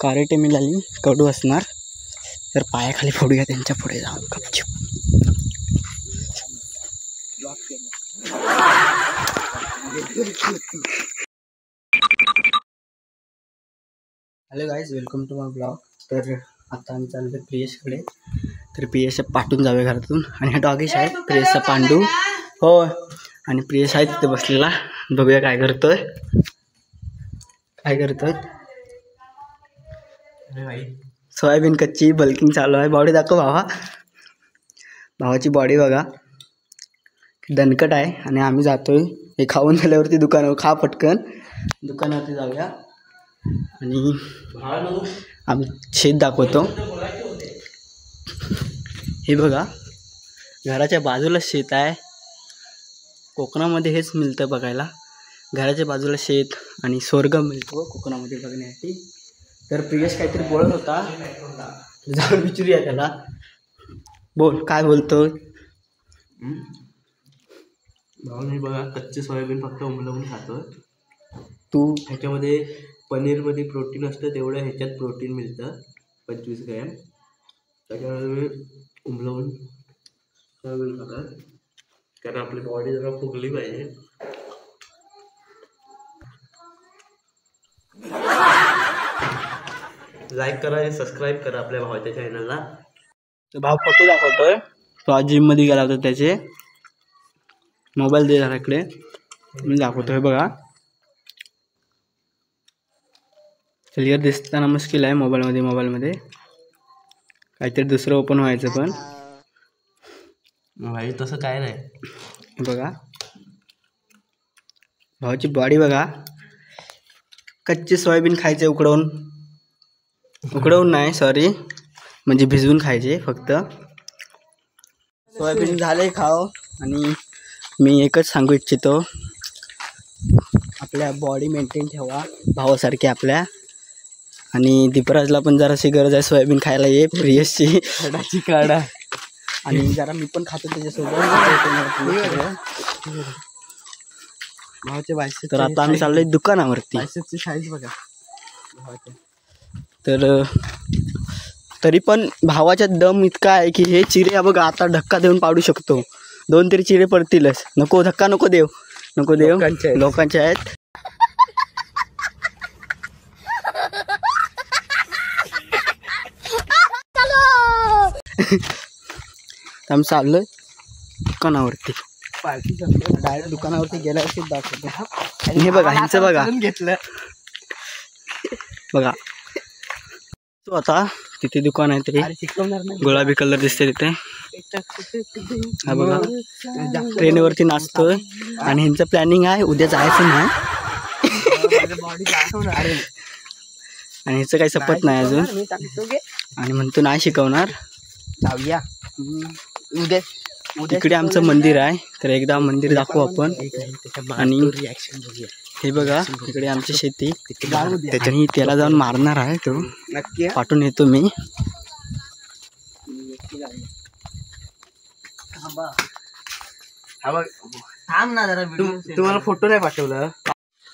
कारेटे मिळाली कडू असणार तर पायाखाली फोडूया त्यांच्या पुढे जाऊन गपचूप. Hello guys, welcome to my blog. तर आता आम्ही चाललो प्रियेशकडे. तर प्रियेश पाठवून जावे घरातून आणि हा डॉगेश आहे प्रियेशचा पांडू. हो, आणि प्रियेश आहे तिथे बसलेला. बघूया काय करतोय. सोयाबीन कच्ची बल्किंग चालू आहे. बॉडी दाखव भावा. भावाची बॉडी बघा, दणकट आहे. आणि आम्ही जातोय हे खाऊन झाल्यावरती दुकानावर. खा पटकन, दुकानावरती जाऊया. आणि आम्ही शेत दाखवतो. हे बघा, घराच्या बाजूला शेत आहे. कोकणामध्ये हेच मिळतं बघायला. घराच्या बाजूला शेत आणि स्वर्ग मिळतो कोकणामध्ये बघण्यासाठी. तर प्रियेश काहीतरी बोलत होता, जाऊन विचारूया त्याला. बोल, काय बोलतोय? भाऊ नाही बघा, कच्चे सोयाबीन फक्त उमलवून खातो. तू ह्याच्यामध्ये पनीरमध्ये प्रोटीन असतं, तेवढं ह्याच्यात प्रोटीन मिळतं 25 ग्रॅम. त्याच्यामध्ये उमलवून सोयाबीन खातात, कारण आपली बॉडी जरा फुगली पाहिजे. लाईक करा आणि सबस्क्राईब करा आपल्या भावाच्या चॅनलला. तो भाव फोटो दाखवतोय. तो आज जिममध्ये गेला होता. त्याचे मोबाईल दे जरा इकडे, मी दाखवतोय बघा. क्लिअर दिसताना मुश्किल आहे मोबाईलमध्ये काहीतरी दुसरं ओपन व्हायचं. पण भाई तसं काय नाही बघा, भावाची बॉडी बघा. कच्चे सोयाबीन खायचे उकडवून नाही, सॉरी, म्हणजे भिजवून खायचे फक्त. सोयाबीन झाले खाओ. आणि मी एकच सांगू इच्छितो, आपल्या बॉडी मेंटेन ठेवा भावासारखे आपल्या. आणि दीपराजला पण जराशी गरज आहे सोयाबीन खायला. ये प्रियसची खडाची काढा. आणि जरा मी पण खातो त्याच्यासोबत. भावाचे बायसेप. तर आता आम्ही चाललोय दुकानावरती. बायसेपची साईज बघा भावाच्या. तर तरी पण भावाच्या दम इतका आहे की हे चिरे बघा आता धक्का देऊन पाडू शकतो. 2 तरी चिरे पडतीलच. नको धक्का, नको देव लोकांचे आहेत. आम्ही चाललोय दुकानावरती. डायरेक्ट दुकानावरती गेल्यावरती दाखवतो. हे बघा, ह्यांचं बघा घेतलं बघा. तो आता तिथे दुकान आहे ते गुलाबी कलर दिसते तिथे. हा बघा, ट्रेनवरती नाचतोय. आणि ह्यांचं प्लॅनिंग आहे उद्या जायचं नाही. आणि ह्याचं काही सपत नाही अजून. आणि म्हणतो नाही शिकवणार. जाऊया उद्या. इकडे आमचं मंदिर आहे, तर एकदा मंदिर दाखवू आपण. आणि हे बघा, इकडे आमची शेती. त्याच्याने त्याला जाऊन मारणार आहे तो. नक्की पाठवून येतो मी. तुम्हाला फोटो नाही पाठवलं.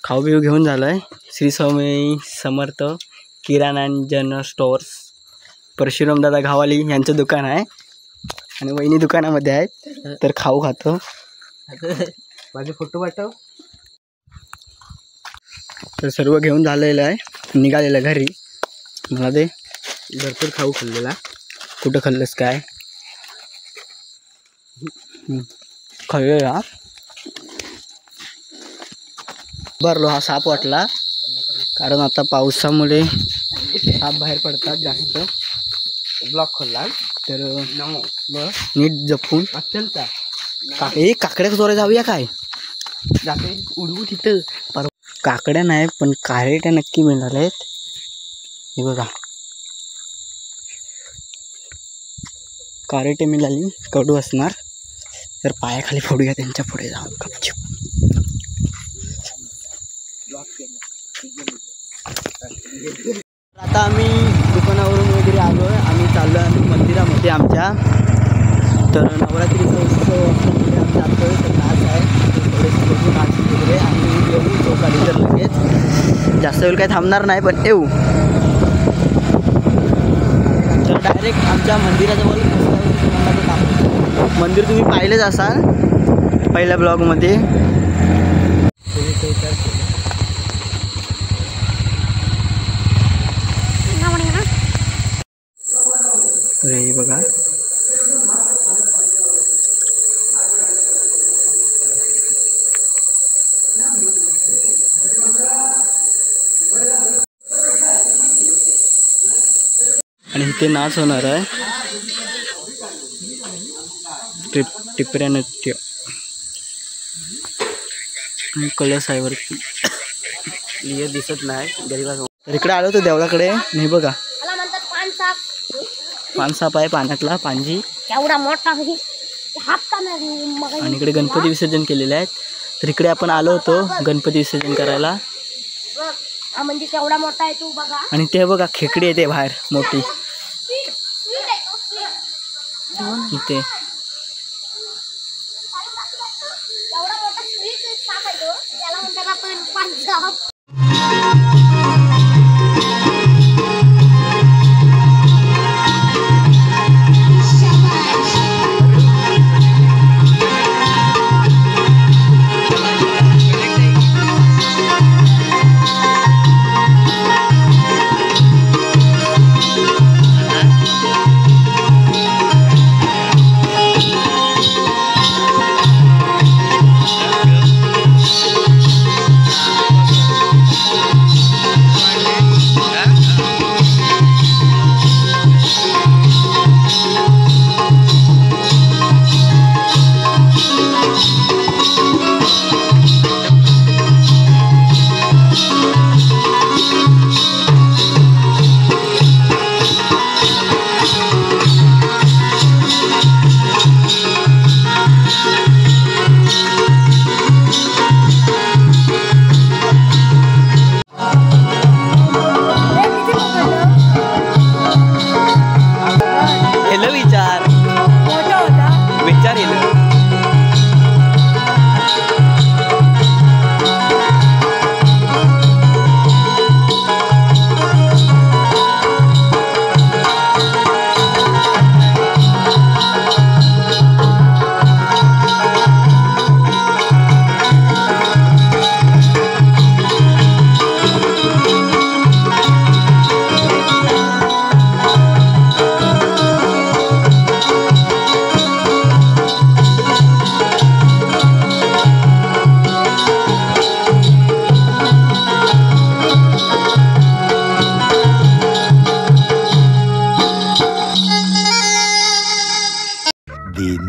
खाऊ बिऊ घेऊन झालंय. श्री स्वामी समर्थ किराणा जनरल स्टोअर्स, परशुराम दादा घावाली यांचं दुकान आहे. आणि वहिनी दुकानामध्ये आहेत. तर खाऊ खातो. माझे फोटो पाठव. तर सर्व घेऊन झालेलं आहे, निघालेलं घरी. मला दे. भरपूर खाऊ खाल्लेला. कुठं खाल्लंस काय? खाल्लेला भरलो. हा साप वाटला, कारण आता पावसामुळे साप बाहेर पडतात जास्त. ब्लॉक खोलला तर नीट जपून. काकड्या जोरे जाऊया काय? जाते उडवू तिथं. काकड्या नाही पण कारेट्या नक्की मिळाल्या आहेत. हे बघा, कारेटे मिळाली कडू असणार तर पायाखाली फोडूया त्यांच्या पुढे जाऊन गपचूप. आता आम्ही दुकानावरून वगैरे आलो आहे. आम्ही चाललो आहे मंदिरामध्ये आमच्या. तर नवरात्रीचा उत्सव असल्यामुळे आम्ही जातो आहे. तर नाच आहे, थोडेसे बघू नाच वगैरे. आणि येऊ चौकाडी तर लगेच. जास्त वेळ काही थांबणार नाही, पण येऊ. तर डायरेक्ट आमच्या मंदिराजवळ मंदिर तुम्ही पाहिलेच असाल पहिल्या ब्लॉगमध्ये. तर हे बघा आणि इथे नाच होणार आहे. टिपऱ्या नृत्य कलश आहे वरती क्लिअर दिसत नाही गरीबासमोर. तर इकडे आलो होतो देवळाकडे. नाही बघा पानसाप आहे पाण्यातला पांजी एवढा मोठा आणि इकडे गणपती विसर्जन केलेले आहेत. तर इकडे आपण आलो होतो गणपती विसर्जन करायला. म्हणजे केवढा मोठा आहे तू बघा. आणि ते बघा खेकडी येते बाहेर मोठी इथे. एवढा मोठा स्वीट साप आहे तो, त्याला म्हणतात आपण पानसाप.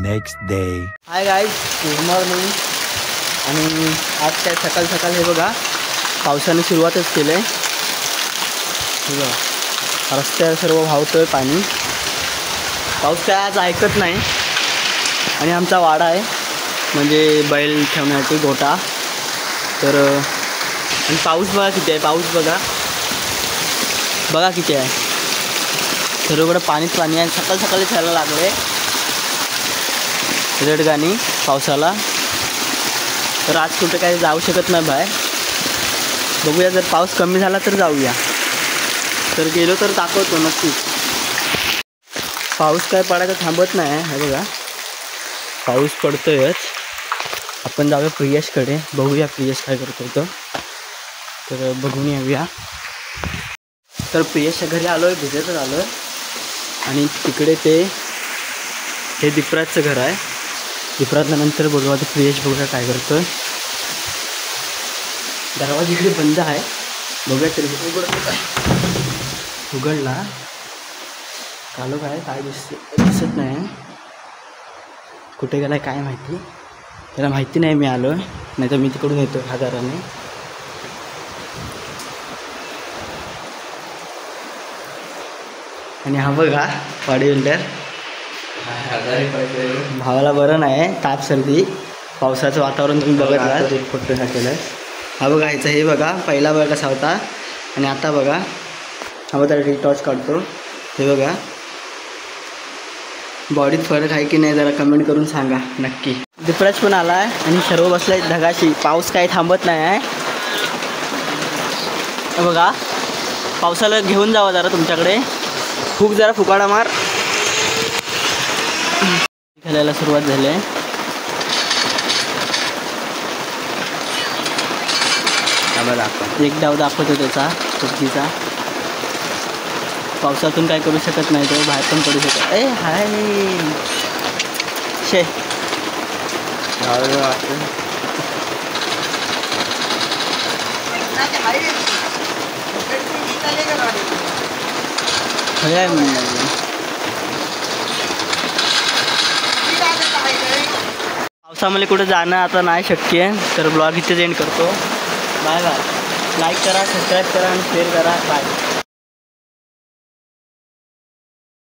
next day. Hi guys, good morning. आणि आज काय सकाळ सकाळ हे बघा पावसाने सुरुवातच केलं आहे. हे बघा रस्त्यावर सर्व वाहतं आहे पाणी. पाऊस काय आज ऐकत नाही. आणि आमचा वाडा आहे म्हणजे बैल ठेवण्यासाठी गोटा. तर आणि पाऊस बघा किती आहे, पाऊस बघा बघा किती आहे. सर्वकडे पाणीच पाणी आहे. सकाळ सकाळी खायला लागले रडगाणी पावसाला. तर आज कुठं काही जाऊ शकत नाही बाहेर. बघूया जर पाऊस कमी झाला तर जाऊया. तर गेलो तर दाखवतो नक्कीच. पाऊस काय पडायचा थांबत नाही. हे बघा पाऊस पडतोयच. आपण जाऊया प्रियशकडे, बघूया प्रियश काय करतो होतं. तर बघून येऊया. तर प्रियशच्या घरी आलो आहे, भिजतच आलो आहे. आणि तिकडे ते हे दीपराजचं घर आहे. दीपराजनंतर बघूया आता प्रियश बघूया काय करतोय. दरवाजा इकडे बंद आहे. बघूया तरी उघडतो काय. उघडला कालो काय दिसत नाही. कुठे गेलाय काय माहिती. त्याला माहिती नाही मी आलो, नाही तर मी तिकडून येतो हजाराने. आणि हा बघा बॉडी बिल्डर. भावाला बरं नाही, ताप सर्दी. पावसाचं वातावरण तुम्ही बघत फक्त केलं. हा बघा ह्याचं हे बघा पहिला बघा कसा होता आणि आता बघा. हा बघा रिटॉर्च काढतो. हे बघा बॉडीत फरक आहे की नाही जरा कमेंट करून सांगा नक्की. दीपराज पण आला आहे आणि सर्व बसलाय ढगाशी. पाऊस काही थांबत नाही आहे. बघा पावसाला घेऊन जावा जरा तुमच्याकडे. खूप जरा फुकाडा मार. खेळायला सुरुवात झाली आहे. एक डाव दाखवतो त्याचा पबजीचा. पावसातून काय करू शकत नाही तो, बाहेर पण पडू शकत. हाय शे पावसामध्ये कुठे जाणं आता नाही शक्य, तर ब्लॉग इथेच एंड करतो. Bye bye. लाईक करा, सबस्क्राईब करा आणि शेअर करा. बाय.